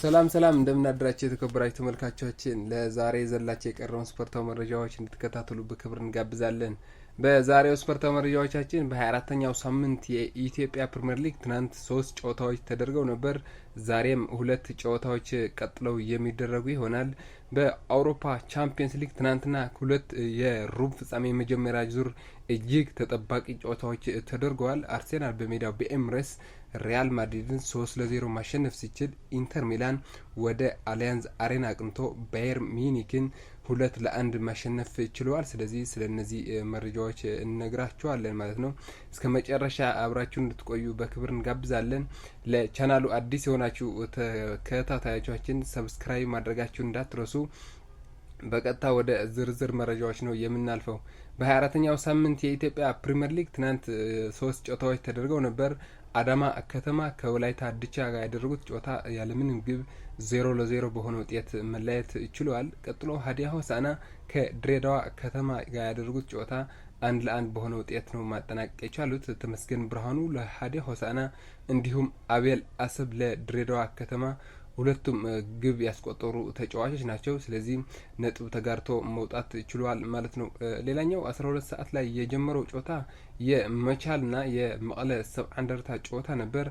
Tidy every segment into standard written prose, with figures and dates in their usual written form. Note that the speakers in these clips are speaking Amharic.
ሰላም እንደምናደራችሁ የተከበራችሁ ተመልካቾቻችን ለዛሬ ዘላችሁ የቀረውን ስፖርታዊ መረጃዎች እንድትከታተሉ በክብር እንጋብዛለን። በዛሬው ስፖርታዊ መረጃዎቻችን በ24ኛው ሳምንት የኢትዮጵያ ፕሪሚየር ሊግ ትናንት 3 ጨዋታዎች ተደርገው ነበር። ዛሬም 2 ጨዋታዎች ቀጥለው የሚደረጉ ይሆናል። በአውሮፓ ቻምፒየንስ ሊግ ትናንትና 2 የሩብ ፍጻሜ የመጀመሪያ ዙር እጅግ ተጠባቂ ጨዋታዎች ተደርገዋል። አርሴናል በሜዳው በኤምሬትስ ሪያል ማድሪድን 3-0 ማሸነፍ ሲችል ኢንተር ሚላን ወደ አሊያንዝ አሬና አቅንቶ ባየር ሚኒክን 2-1 ማሸነፍ ችለዋል። ስለዚህ ስለነዚህ መረጃዎች እንነግራችኋለን ማለት ነው። እስከ መጨረሻ አብራችሁ እንድትቆዩ በክብር እንጋብዛለን። ለቻናሉ አዲስ የሆናችሁ ተከታታዮቻችን ሰብስክራይብ ማድረጋችሁን እንዳትረሱ። በቀጥታ ወደ ዝርዝር መረጃዎች ነው የምናልፈው። በ24ኛው ሳምንት የኢትዮጵያ ፕሪሚየር ሊግ ትናንት 3 ጨዋታዎች ተደርገው ነበር። አዳማ ከተማ ከወላይታ ድቻ ጋር ያደረጉት ጨዋታ ያለምንም ግብ 0-0 በሆነ ውጤት መለያየት ችሏል። ቀጥሎ ሀዲያ ሆሳዕና ከድሬዳዋ ከተማ ጋር ያደረጉት ጨዋታ 1-1 በሆነ ውጤት ነው ማጠናቀቅ የቻሉት። ተመስገን ብርሃኑ ለሀዲያ ሆሳዕና እንዲሁም አቤል አሰብ ለድሬዳዋ ከተማ ሁለቱም ግብ ያስቆጠሩ ተጫዋቾች ናቸው። ስለዚህ ነጥብ ተጋርቶ መውጣት ችሏል ማለት ነው። ሌላኛው 12 ሰዓት ላይ የጀመረው ጨዋታ የመቻልና የመቀለ ሰብዓ እንደርታ ጨዋታ ነበር።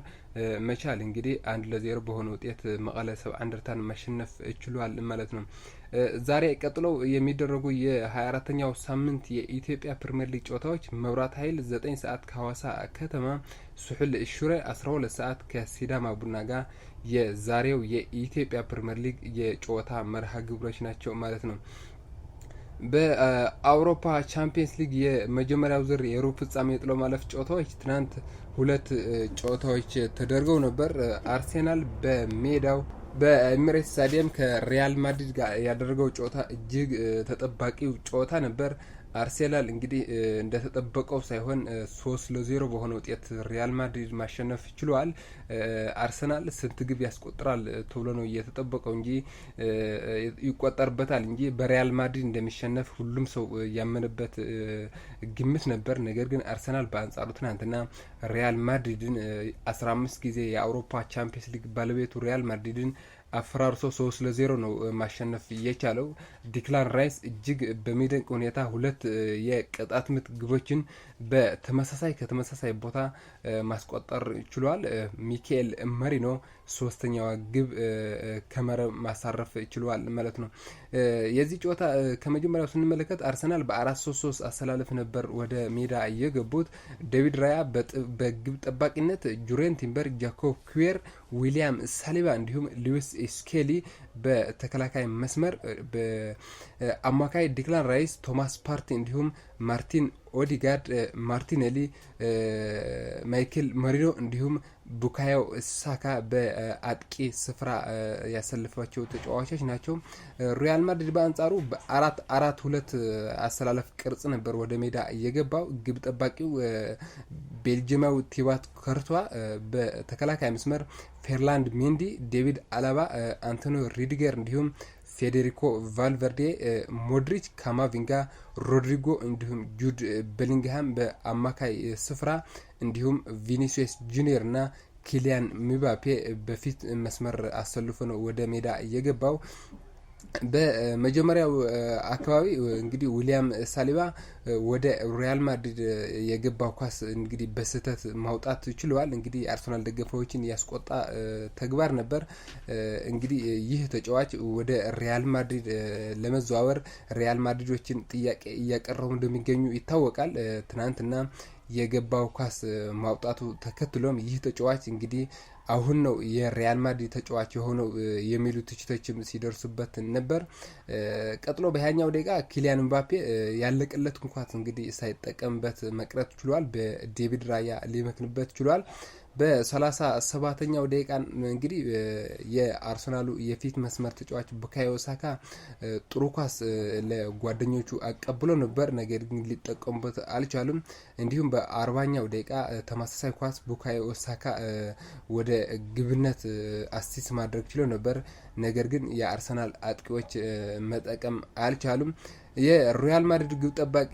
መቻል እንግዲህ 1-0 በሆነ ውጤት መቀለ ሰብዓ እንደርታን ማሸነፍ ችሏል ማለት ነው። ዛሬ ቀጥለው የሚደረጉ የ24ኛው ሳምንት የኢትዮጵያ ፕሪሚየር ሊግ ጨዋታዎች መብራት ኃይል 9 ሰዓት ከሐዋሳ ከተማ፣ ሱሑል ሽረ 12 ሰዓት ከሲዳማ ቡና ጋር የዛሬው የኢትዮጵያ ፕሪሚየር ሊግ የጨዋታ መርሃ ግብሮች ናቸው ማለት ነው። በአውሮፓ ቻምፒየንስ ሊግ የመጀመሪያው ዙር የሩብ ፍጻሜ ጥሎ ማለፍ ጨዋታዎች ትናንት 2 ጨዋታዎች ተደርገው ነበር። አርሴናል በሜዳው በኤሚሬትስ ስታዲየም ከሪያል ማድሪድ ጋር ያደረገው ጨዋታ እጅግ ተጠባቂው ጨዋታ ነበር። አርሴናል እንግዲህ እንደተጠበቀው ሳይሆን 3-0 በሆነ ውጤት ሪያል ማድሪድ ማሸነፍ ችሏል። አርሰናል ስንት ግብ ያስቆጥራል ተብሎ ነው እየተጠበቀው እንጂ ይቆጠርበታል እንጂ በሪያል ማድሪድ እንደሚሸነፍ ሁሉም ሰው ያመነበት ግምት ነበር። ነገር ግን አርሰናል በአንጻሩ ትናንትና ሪያል ማድሪድን 15 ጊዜ የአውሮፓ ቻምፒየንስ ሊግ ባለቤቱ ሪያል ማድሪድን አፈራርሶ 3-0 ነው ማሸነፍ የቻለው። ዲክላን ራይስ እጅግ በሚደንቅ ሁኔታ 2 የቅጣት ምት ግቦችን ከተመሳሳይ ቦታ ማስቆጠር ችሏል። ሚካኤል መሪኖ 3ኛዋ ግብ ከመረብ ማሳረፍ ችሏል ማለት ነው። የዚህ ጨዋታ ከመጀመሪያው ስንመለከት አርሰናል በ4-3-3 አሰላለፍ ነበር ወደ ሜዳ የገቡት። ዴቪድ ራያ በግብ ጠባቂነት፣ ጁሬን ቲምበር፣ ጃኮብ ኩዌር፣ ዊሊያም ሳሊባ እንዲሁም ሉዊስ ስኬሊ በተከላካይ መስመር፣ በአማካይ ዲክላን ራይስ፣ ቶማስ ፓርቲ እንዲሁም ማርቲን ኦዲጋርድ፣ ማርቲኔሊ፣ ማይክል መሪኖ እንዲሁም ቡካዮ ሳካ በአጥቂ ስፍራ ያሰልፏቸው ተጫዋቾች ናቸው። ሪያል ማድሪድ በአንጻሩ በ4-4-2 አሰላለፍ ቅርጽ ነበር ወደ ሜዳ የገባው። ግብ ጠባቂው ቤልጅማዊ ቲባት ኮርቷ፣ በተከላካይ መስመር ፌርላንድ ሜንዲ፣ ዴቪድ አላባ፣ አንቶኒዮ ሪዲገር እንዲሁም ፌዴሪኮ ቫልቨርዴ፣ ሞድሪች፣ ካማቪንጋ፣ ሮድሪጎ እንዲሁም ጁድ ቤሊንግሃም በአማካይ ስፍራ እንዲሁም ቪኒሲየስ ጁኒየር እና ኪሊያን ምባፔ በፊት መስመር አሰልፎ ነው ወደ ሜዳ የገባው። በመጀመሪያው አካባቢ እንግዲህ ዊሊያም ሳሊባ ወደ ሪያል ማድሪድ የገባው ኳስ እንግዲህ በስህተት ማውጣት ችሏል። እንግዲህ አርሰናል ደጋፊዎችን ያስቆጣ ተግባር ነበር። እንግዲህ ይህ ተጫዋች ወደ ሪያል ማድሪድ ለመዘዋወር ሪያል ማድሪዶችን ጥያቄ እያቀረቡ እንደሚገኙ ይታወቃል። ትናንትና የገባው ኳስ ማውጣቱ ተከትሎም ይህ ተጫዋች እንግዲህ አሁን ነው የሪያል ማድሪድ ተጫዋች የሆነው የሚሉ ትችቶችም ሲደርሱበት ነበር። ቀጥሎ በ20ኛው ደቂቃ ኪሊያን ምባፔ ያለቀለት እንኳን እንግዲህ ሳይጠቀምበት መቅረት ችሏል። በዴቪድ ራያ ሊመክንበት ችሏል። በ37ኛው ደቂቃ እንግዲህ የአርሰናሉ የፊት መስመር ተጫዋች ቡካዮ ሳካ ጥሩ ኳስ ለጓደኞቹ አቀብሎ ነበር፣ ነገር ግን ሊጠቀሙበት አልቻሉም። እንዲሁም በ40ኛው ደቂቃ ተመሳሳይ ኳስ ቡካዮ ሳካ ወደ ግብነት አሲስት ማድረግ ችሎ ነበር፣ ነገር ግን የአርሰናል አጥቂዎች መጠቀም አልቻሉም። የሪያል ማድሪድ ግብ ጠባቂ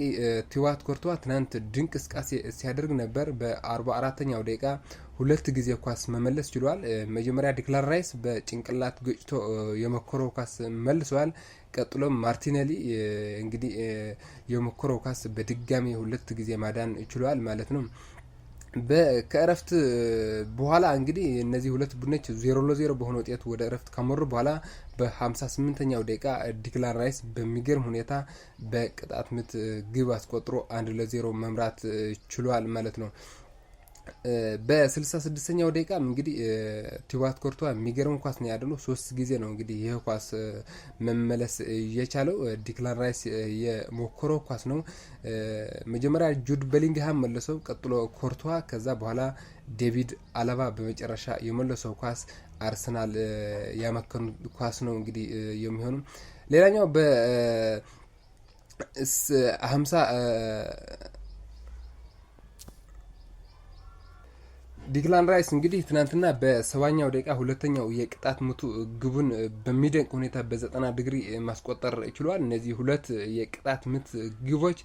ቲዋት ኮርቷ ትናንት ድንቅ እንቅስቃሴ ሲያደርግ ነበር። በ44ኛው ደቂቃ ሁለት ጊዜ ኳስ መመለስ ችሏል። መጀመሪያ ዲክላን ራይስ በጭንቅላት ገጭቶ የሞከረው ኳስ መልሷል። ቀጥሎም ማርቲኔሊ እንግዲህ የሞከረው ኳስ በድጋሚ ሁለት ጊዜ ማዳን ችሏል ማለት ነው። ከእረፍት በኋላ እንግዲህ እነዚህ ሁለት ቡድኖች 0-0 በሆነ ውጤት ወደ እረፍት ካመሩ በኋላ በ58ኛው ደቂቃ ዲክላን ራይስ በሚገርም ሁኔታ በቅጣት ምት ግብ አስቆጥሮ 1-0 መምራት ችሏል ማለት ነው። በ66ኛው ደቂቃ እንግዲህ ቲዋት ኮርቷ የሚገርም ኳስ ነው ያደለው። 3 ጊዜ ነው እንግዲህ ይህ ኳስ መመለስ የቻለው። ዲክላን ራይስ የሞከረው ኳስ ነው። መጀመሪያ ጁድ ቤሊንግሃም መለሰው፣ ቀጥሎ ኮርቷ፣ ከዛ በኋላ ዴቪድ አለባ በመጨረሻ የመለሰው ኳስ አርሰናል ያመከኑ ኳስ ነው እንግዲህ የሚሆኑ። ሌላኛው በ50 ዲክላን ራይስ እንግዲህ ትናንትና በሰባኛው ደቂቃ ሁለተኛው የቅጣት ምቱ ግቡን በሚደንቅ ሁኔታ በ90 ዲግሪ ማስቆጠር ችሏል። እነዚህ ሁለት የቅጣት ምት ግቦች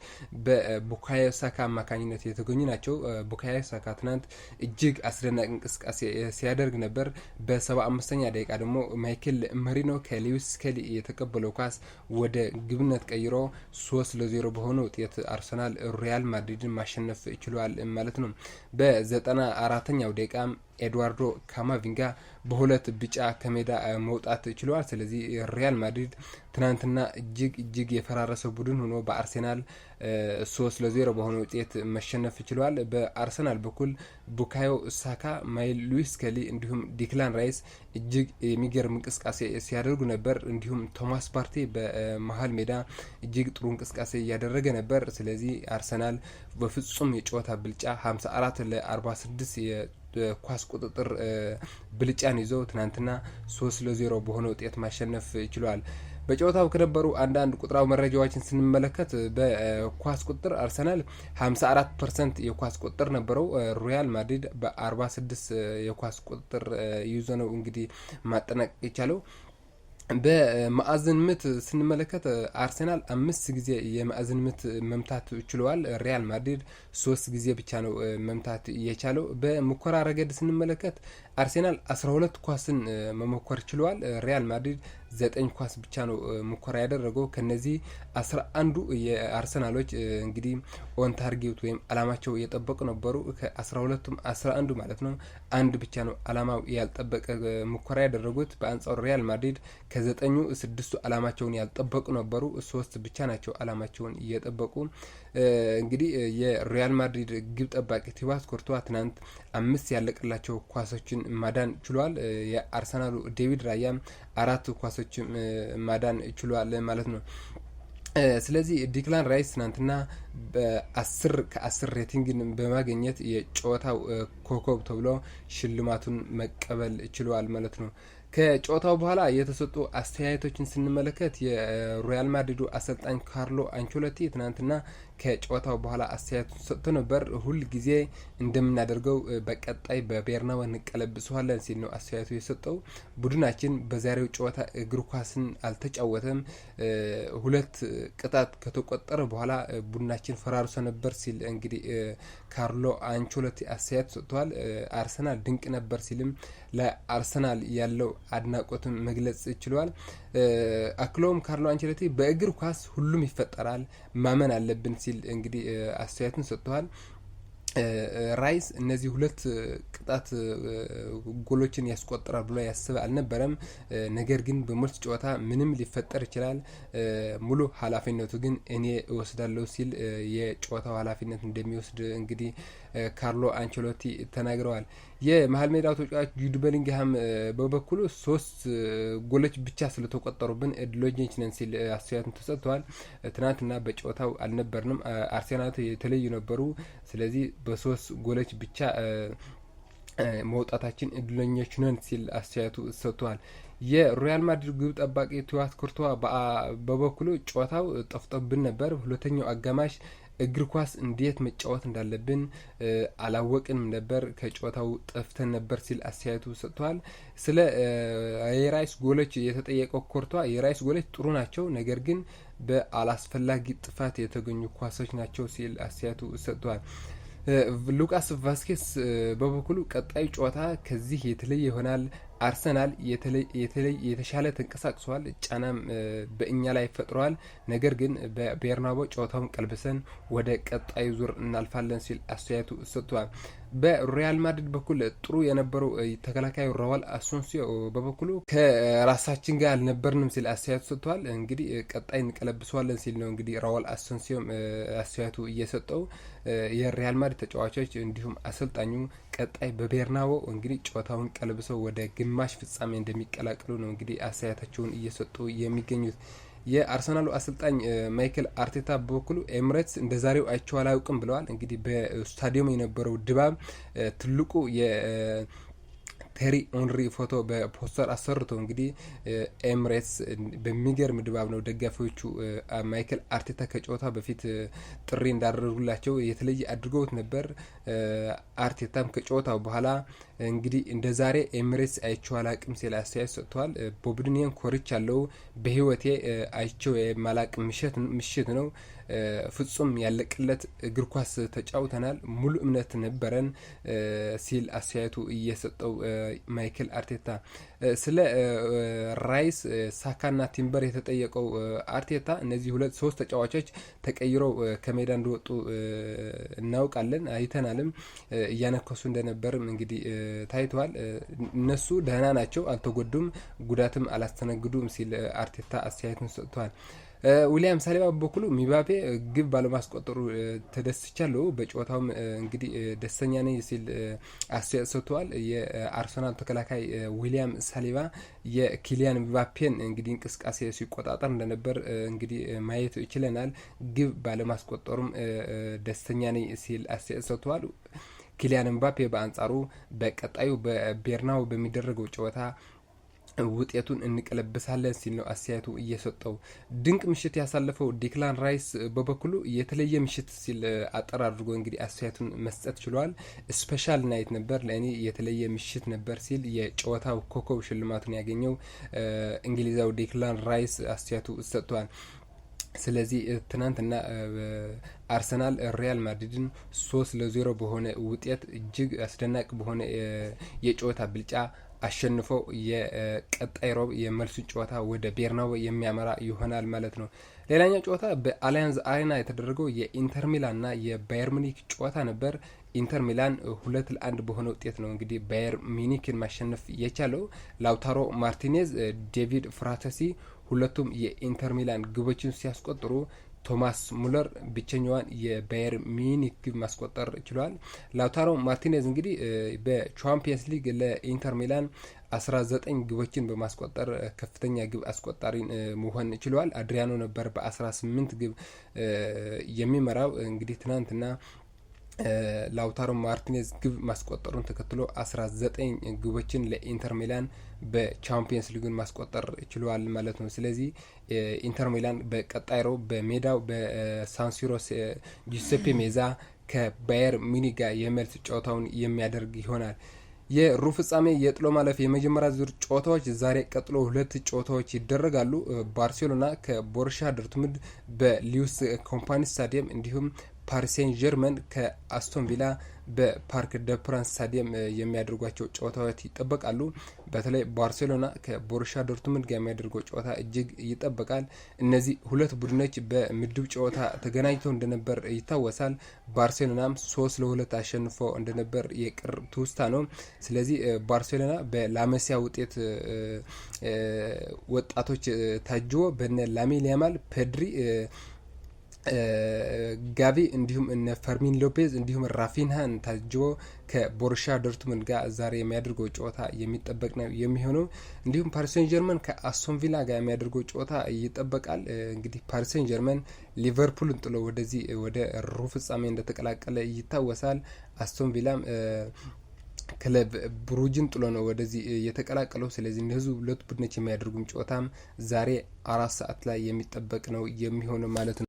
በቡካዮ ሳካ አማካኝነት የተገኙ ናቸው። ቡካዮ ሳካ ትናንት እጅግ አስደናቂ እንቅስቃሴ ሲያደርግ ነበር። በ75ኛ ደቂቃ ደግሞ ማይክል መሪኖ ከሊዊስ ስኬሊ የተቀበለው ኳስ ወደ ግብነት ቀይሮ 3-0 በሆነ ውጤት አርሰናል ሪያል ማድሪድን ማሸነፍ ችሏል ማለት ነው። በ94ኛው ደቂቃ ኤድዋርዶ ካማቪንጋ በሁለት ቢጫ ከሜዳ መውጣት ችሏል። ስለዚህ ሪያል ማድሪድ ትናንትና እጅግ የፈራረሰ ቡድን ሆኖ በአርሴናል 3-0 በሆነ ውጤት መሸነፍ ችሏል። በአርሰናል በኩል ቡካዮ ሳካ፣ ማይል ሉዊስ ስኬሊ እንዲሁም ዲክላን ራይስ እጅግ የሚገርም እንቅስቃሴ ሲያደርጉ ነበር። እንዲሁም ቶማስ ፓርቴ በመሀል ሜዳ እጅግ ጥሩ እንቅስቃሴ እያደረገ ነበር። ስለዚህ አርሰናል በፍጹም የጨዋታ ብልጫ 54-46 ኳስ ቁጥጥር ብልጫን ይዘው ትናንትና 3-0 በሆነ ውጤት ማሸነፍ ችሏል። በጨዋታው ከነበሩ አንዳንድ ቁጥራዊ መረጃዎችን ስንመለከት በኳስ ቁጥር አርሰናል 54% የኳስ ቁጥር ነበረው። ሪያል ማድሪድ በ46 የኳስ ቁጥር ይዞ ነው እንግዲህ ማጠናቀቅ የቻለው። በማዕዘን ምት ስንመለከት አርሰናል 5 ጊዜ የማዕዘን ምት መምታት ችለዋል። ሪያል ማድሪድ 3 ጊዜ ብቻ ነው መምታት የቻለው። በሙከራ ረገድ ስንመለከት አርሰናል 12 ኳስን መሞከር ችለዋል። ሪያል ማድሪድ 9 ኳስ ብቻ ነው ሙከራ ያደረገው። ከነዚህ 11ዱ የአርሰናሎች እንግዲህ ኦን ታርጌት ወይም አላማቸው የጠበቁ ነበሩ። ከ12ቱም 11ዱ ማለት ነው አንድ ብቻ ነው አላማው ያልጠበቀ ሙከራ ያደረጉት። በአንጻሩ ሪያል ማድሪድ ከ9ኙ 6ቱ አላማቸውን ያልጠበቁ ነበሩ። 3 ብቻ ናቸው አላማቸውን እየጠበቁ። እንግዲህ የሪያል ማድሪድ ግብ ጠባቂ ቲባስ ኮርቷ ትናንት 5 ያለቀላቸው ኳሶችን ማዳን ችሏል። የአርሰናሉ ዴቪድ ራያም 4 ኳሶችን ማዳን ችሏል ማለት ነው። ስለዚህ ዲክላን ራይስ ትናንትና በ10 ከ10 ሬቲንግን በማግኘት የጨዋታው ኮከብ ተብሎ ሽልማቱን መቀበል ችሏል ማለት ነው። ከጨዋታው በኋላ የተሰጡ አስተያየቶችን ስንመለከት የሪያል ማድሪዱ አሰልጣኝ ካርሎ አንቸሎቲ ትናንትና ከጨዋታው በኋላ አስተያየቱን ሰጥቶ ነበር። ሁል ጊዜ እንደምናደርገው በቀጣይ በቤርናው እንቀለብሰዋለን ሲል ነው አስተያየቱ የሰጠው። ቡድናችን በዛሬው ጨዋታ እግር ኳስን አልተጫወተም፣ 2 ቅጣት ከተቆጠረ በኋላ ቡድናችን ፈራርሶ ነበር ሲል እንግዲህ ካርሎ አንቸሎቲ አስተያየት ሰጥቷል። አርሰናል ድንቅ ነበር ሲልም ለአርሰናል ያለው አድናቆትን መግለጽ ችሏል። አክሎም ካርሎ አንቸሎቲ በእግር ኳስ ሁሉም ይፈጠራል፣ ማመን አለብን ሲል እንግዲህ አስተያየቱን ሰጥተዋል። ራይስ እነዚህ 2 ቅጣት ጎሎችን ያስቆጥራል ብሎ ያስብ አልነበረም። ነገር ግን በሞልስ ጨዋታ ምንም ሊፈጠር ይችላል፣ ሙሉ ኃላፊነቱ ግን እኔ እወስዳለሁ ሲል የጨዋታው ኃላፊነት እንደሚወስድ እንግዲህ ካርሎ አንቸሎቲ ተናግረዋል። የመሀል ሜዳው ተጫዋች ጁድ ቤሊንግሃም በበኩሉ 3 ጎሎች ብቻ ስለተቆጠሩብን እድለኞች ነን ሲል አስተያየቱን ተሰጥተዋል። ትናንትና በጨዋታው አልነበርንም፣ አርሰናል የተለዩ ነበሩ። ስለዚህ በ3 ጎሎች ብቻ መውጣታችን እድለኞች ነን ሲል አስተያየቱ ሰጥተዋል። የሪያል ማድሪድ ግብ ጠባቂ ቲባስ ኮርቷ በበኩሉ ጨዋታው ጠፍቶብን ነበር፣ ሁለተኛው አጋማሽ እግር ኳስ እንዴት መጫወት እንዳለብን አላወቅንም ነበር፣ ከጨዋታው ጠፍተን ነበር ሲል አስተያየቱ ሰጥቷል። ስለ የራይስ ጎሎች የተጠየቀው ኮርቷ የራይስ ጎሎች ጥሩ ናቸው፣ ነገር ግን በአላስፈላጊ ጥፋት የተገኙ ኳሶች ናቸው ሲል አስተያየቱ ሰጥቷል። ሉካስ ቫስኬስ በበኩሉ ቀጣዩ ጨዋታ ከዚህ የተለየ ይሆናል። አርሰናል የተሻለ ተንቀሳቅሷል፣ ጫናም በእኛ ላይ ፈጥሯል። ነገር ግን በቤርናቦ ጨዋታውን ቀልብሰን ወደ ቀጣዩ ዙር እናልፋለን ሲል አስተያየቱ ሰጥቷል። በሪያል ማድሪድ በኩል ጥሩ የነበረው ተከላካዩ ራዋል አሶንሲዮ በበኩሉ ከራሳችን ጋር አልነበርንም ሲል አስተያየቱ ሰጥቷል። እንግዲህ ቀጣይ እንቀለብሰዋለን ሲል ነው እንግዲህ ራዋል አሶንሲዮም አስተያየቱ እየሰጠው። የሪያል ማድሪድ ተጫዋቾች እንዲሁም አሰልጣኙ ቀጣይ በቤርናቦ እንግዲህ ጨዋታውን ቀልብሰው ወደ ግማሽ ፍጻሜ እንደሚቀላቀሉ ነው እንግዲህ አስተያየታቸውን እየሰጡ የሚገኙት። የአርሰናሉ አሰልጣኝ ማይክል አርቴታ በበኩሉ ኤምሬትስ እንደ ዛሬው አይቼው አላውቅም ብለዋል። እንግዲህ በስታዲየም የነበረው ድባብ ትልቁ ቴሪ ኦንሪ ፎቶ በፖስተር አሰርቶ እንግዲህ ኤምሬትስ በሚገርም ድባብ ነው ደጋፊዎቹ ማይክል አርቴታ ከጨዋታ በፊት ጥሪ እንዳደረጉላቸው የተለየ አድርገውት ነበር። አርቴታም ከጨዋታው በኋላ እንግዲህ እንደ ዛሬ ኤምሬትስ አይቼው አላቅም ሲል አስተያየት ሰጥተዋል። በቡድኔን ኮርቻለሁ፣ በህይወቴ አይቼው የማላቅ ምሽት ነው። ፍጹም ያለቅለት እግር ኳስ ተጫውተናል፣ ሙሉ እምነት ነበረን ሲል አስተያየቱ እየሰጠው ማይክል አርቴታ። ስለ ራይስ ሳካና ቲምበር የተጠየቀው አርቴታ እነዚህ ሶስት ተጫዋቾች ተቀይረው ከሜዳ እንደወጡ እናውቃለን፣ አይተናልም። እያነከሱ እንደነበርም እንግዲህ ታይተዋል። እነሱ ደህና ናቸው፣ አልተጎዱም፣ ጉዳትም አላስተናግዱም ሲል አርቴታ አስተያየቱን ሰጥቷል። ዊሊያም ሳሊባ በበኩሉ ሚባፔ ግብ ባለማስቆጠሩ ተደስቻለሁ፣ በጨዋታውም እንግዲህ ደስተኛ ነኝ ሲል አስተያየት ሰጥቷል። የአርሰናል ተከላካይ ዊሊያም ሳሊባ የኪሊያን ሚባፔን እንግዲህ እንቅስቃሴ ሲቆጣጠር እንደነበር እንግዲህ ማየት ይችለናል። ግብ ባለማስቆጠሩም ደስተኛ ነኝ ሲል አስተያየት ሰጥቷል። ኪሊያን ምባፔ በአንጻሩ በቀጣዩ በቤርናው በሚደረገው ጨዋታ ውጤቱን እንቀለብሳለን ሲል ነው አስተያየቱ እየሰጠው። ድንቅ ምሽት ያሳለፈው ዲክላን ራይስ በበኩሉ የተለየ ምሽት ሲል አጠር አድርጎ እንግዲህ አስተያየቱን መስጠት ችሏል። ስፔሻል ናይት ነበር፣ ለእኔ የተለየ ምሽት ነበር ሲል የጨዋታው ኮከብ ሽልማቱን ያገኘው እንግሊዛዊ ዲክላን ራይስ አስተያየቱ ሰጥቷል። ስለዚህ ትናንትና አርሰናል ሪያል ማድሪድን 3-0 በሆነ ውጤት እጅግ አስደናቂ በሆነ የጨዋታ ብልጫ አሸንፈው የቀጣይ ሮብ የመልሱን ጨዋታ ወደ ቤርናቦ የሚያመራ ይሆናል ማለት ነው። ሌላኛው ጨዋታ በአሊያንዝ አሬና የተደረገው የኢንተር ሚላንና የባየር ሚኒክ ጨዋታ ነበር። ኢንተር ሚላን 2-1 በሆነ ውጤት ነው እንግዲህ ባየር ሚኒክን ማሸነፍ የቻለው። ላውታሮ ማርቲኔዝ፣ ዴቪድ ፍራተሲ ሁለቱም የኢንተር ሚላን ግቦችን ሲያስቆጥሩ ቶማስ ሙለር ብቸኛዋን የባየር ሚኒክ ግብ ማስቆጠር ችሏል። ላውታሮ ማርቲኔዝ እንግዲህ በቻምፒየንስ ሊግ ለኢንተር ሚላን 19 ግቦችን በማስቆጠር ከፍተኛ ግብ አስቆጣሪን መሆን ችሏል። አድሪያኖ ነበር በ18 ግብ የሚመራው። እንግዲህ ትናንትና ላውታሮ ማርቲኔዝ ግብ ማስቆጠሩን ተከትሎ 19 ግቦችን ለኢንተር ሚላን በቻምፒየንስ ሊግን ማስቆጠር ችሏል ማለት ነው። ስለዚህ ኢንተር ሚላን በቀጣይ ሮብ በሜዳው በሳንሲሮ ጁሴፔ ሜዛ ከባየር ሚኒክ ጋር የመልስ ጨዋታውን የሚያደርግ ይሆናል። የሩብ ፍጻሜ የጥሎ ማለፍ የመጀመሪያ ዙር ጨዋታዎች ዛሬ ቀጥሎ 2 ጨዋታዎች ይደረጋሉ። ባርሴሎና ከቦሩሲያ ዶርትሙንድ በሉዊስ ኮምፓኒ ስታዲየም እንዲሁም ፓሪስ ሴን ጀርመን ከአስቶን ቪላ በፓርክ ደ ፕራንስ ስታዲየም የሚያደርጓቸው ጨዋታዎች ይጠበቃሉ። በተለይ ባርሴሎና ከቦሩሲያ ዶርትሙንድ ጋር የሚያደርገው ጨዋታ እጅግ ይጠበቃል። እነዚህ ሁለት ቡድኖች በምድብ ጨዋታ ተገናኝተው እንደነበር ይታወሳል። ባርሴሎናም 3-2 አሸንፎ እንደነበር የቅርብ ትውስታ ነው። ስለዚህ ባርሴሎና በላመሲያ ውጤት ወጣቶች ታጅቦ በነ ላሚን ያማል፣ ፔድሪ፣ ጋቪ እንዲሁም እነ ፈርሚን ሎፔዝ እንዲሁም ራፊንሃን ታጅቦ ከቦሩሲያ ዶርትሙንድ ጋር ዛሬ የሚያደርገው ጨዋታ የሚጠበቅ ነው የሚሆነው። እንዲሁም ፓሪስ ሴን ጀርመን ከአስቶን ቪላ ጋር የሚያደርገው ጨዋታ ይጠበቃል። እንግዲህ ፓሪስ ሴን ጀርመን ሊቨርፑልን ጥሎ ወደዚህ ወደ ሩብ ፍጻሜ እንደተቀላቀለ ይታወሳል። አስቶን ቪላም ክለብ ብሩጅን ጥሎ ነው ወደዚህ የተቀላቀለው። ስለዚህ እነዚህ ሁለት ቡድኖች የሚያደርጉም ጨዋታም ዛሬ 4 ሰዓት ላይ የሚጠበቅ ነው የሚሆነው ማለት ነው።